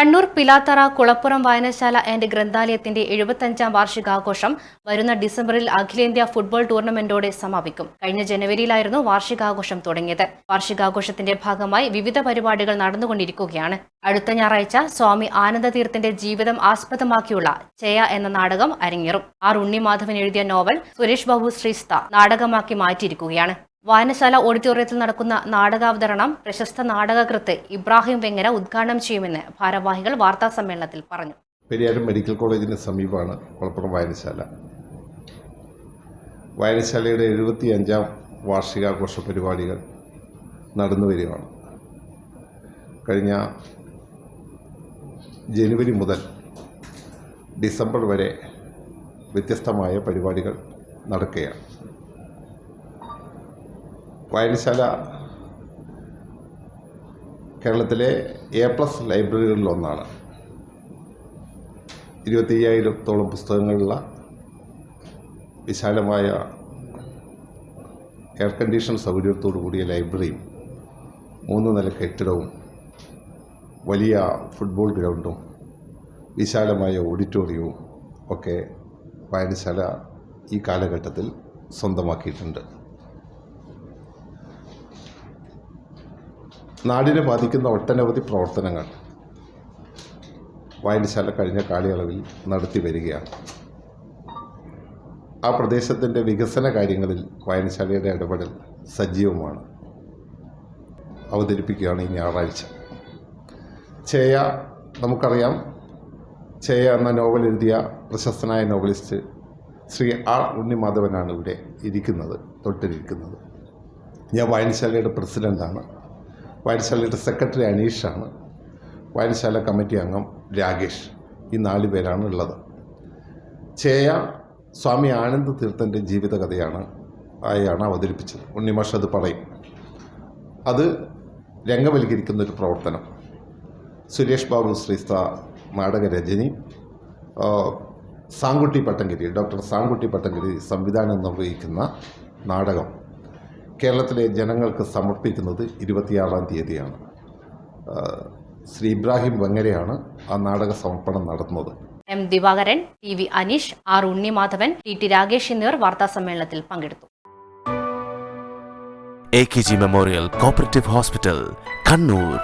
കണ്ണൂർ പിലാത്തറ കുളപ്പുറം വായനശാല ആൻഡ് ഗ്രന്ഥാലയത്തിന്റെ 75ാം വാർഷികാഘോഷം വരുന്ന ഡിസംബറിൽ അഖിലേന്ത്യാ ഫുട്ബോൾ ടൂർണമെന്റോടെ സമാപിക്കും. കഴിഞ്ഞ ജനുവരിയിലായിരുന്നു വാർഷികാഘോഷം തുടങ്ങിയത്. വാർഷികാഘോഷത്തിന്റെ ഭാഗമായി വിവിധ പരിപാടികൾ നടന്നുകൊണ്ടിരിക്കുകയാണ്. അടുത്ത ഞായറാഴ്ച സ്വാമി ആനന്ദതീർത്ഥന്റെ ജീവിതം ആസ്പദമാക്കിയുള്ള ചേയ എന്ന നാടകം അരങ്ങേറും. ആർ ഉണ്ണിമാധവൻ എഴുതിയ നോവൽ സുരേഷ് ബാബു ശ്രീസ്ത നാടകമാക്കി മാറ്റിയിരിക്കുകയാണ്. വായനശാല ഓഡിറ്റോറിയത്തിൽ നടക്കുന്ന നാടകാവതരണം പ്രശസ്ത നാടകകൃത്ത് ഇബ്രാഹിം വെങ്ങര ഉദ്ഘാടനം ചെയ്യുമെന്ന് ഭാരവാഹികൾ വാർത്താസമ്മേളനത്തിൽ പറഞ്ഞു. പെരിയാരം മെഡിക്കൽ കോളേജിന് സമീപമാണ് കുളപ്പുറം വായനശാല. വായനശാലയുടെ 75ാം വാർഷികാഘോഷ പരിപാടികൾ നടന്നു വരികയാണ്. കഴിഞ്ഞ ജനുവരി മുതൽ ഡിസംബർ വരെ വ്യത്യസ്തമായ പരിപാടികൾ നടക്കുകയാണ്. വായനശാല കേരളത്തിലെ A+ ലൈബ്രറികളിലൊന്നാണ്. 25,000-ഓളം പുസ്തകങ്ങളുള്ള വിശാലമായ എയർ കണ്ടീഷൻ സൗകര്യത്തോടു കൂടിയ ലൈബ്രറിയും 3 നില കെട്ടിടവും വലിയ ഫുട്ബോൾ ഗ്രൗണ്ടും വിശാലമായ ഓഡിറ്റോറിയവും ഒക്കെ വായനശാല ഈ കാലഘട്ടത്തിൽ സ്വന്തമാക്കിയിട്ടുണ്ട്. നാടിനെ ബാധിക്കുന്ന ഒട്ടനവധി പ്രവർത്തനങ്ങൾ വായനശാല കഴിഞ്ഞ കാലയളവിൽ നടത്തി വരികയാണ്. ആ പ്രദേശത്തിൻ്റെ വികസന കാര്യങ്ങളിൽ വായനശാലയുടെ ഇടപെടൽ സജീവമാണ്. അവതരിപ്പിക്കുകയാണ് ഈ ഞായറാഴ്ച. ചേയ നമുക്കറിയാം. ചേയ എന്ന നോവൽ എഴുതിയ പ്രശസ്തനായ നോവലിസ്റ്റ് ശ്രീ ആർ ഉണ്ണിമാധവനാണ് ഇവിടെ തൊട്ടിരിക്കുന്നത്. ഞാൻ വായനശാലയുടെ പ്രസിഡൻ്റാണ്. വായനശാലയുടെ സെക്രട്ടറി അനീഷാണ്. വായനശാല കമ്മിറ്റി അംഗം രാകേഷ്. ഈ 4 പേരാണ് ഉള്ളത്. ചേയ സ്വാമി ആനന്ദ തീർത്ഥൻ്റെ ജീവിതകഥയാണ് അവതരിപ്പിച്ചത്. ഉണ്ണിമാഷ് അത് പറയും. അത് രംഗവൽക്കരിക്കുന്നൊരു പ്രവർത്തനം. സുരേഷ് ബാബു ശ്രീസ്ത നാടകരചനി, ഡോക്ടർ സാങ്കുട്ടി പട്ടങ്കരി സംവിധാനം നിർവഹിക്കുന്ന നാടകം കേരളത്തിലെ ജനങ്ങൾക്ക് സമർപ്പിക്കുന്നത് 26-ാം തീയതിയാണ്. ശ്രീ ഇബ്രാഹിം വെങ്ങരയാണ് ആ നാടക സമർപ്പണം നടത്തുന്നത്. M. Divakaran, TV Aneesh, R Unnimadhavan, TT Rakesh എന്നിവർ വാർത്താസമ്മേളനത്തിൽ പങ്കെടുത്തു. AKG memorial cooperative hospital, Kannur.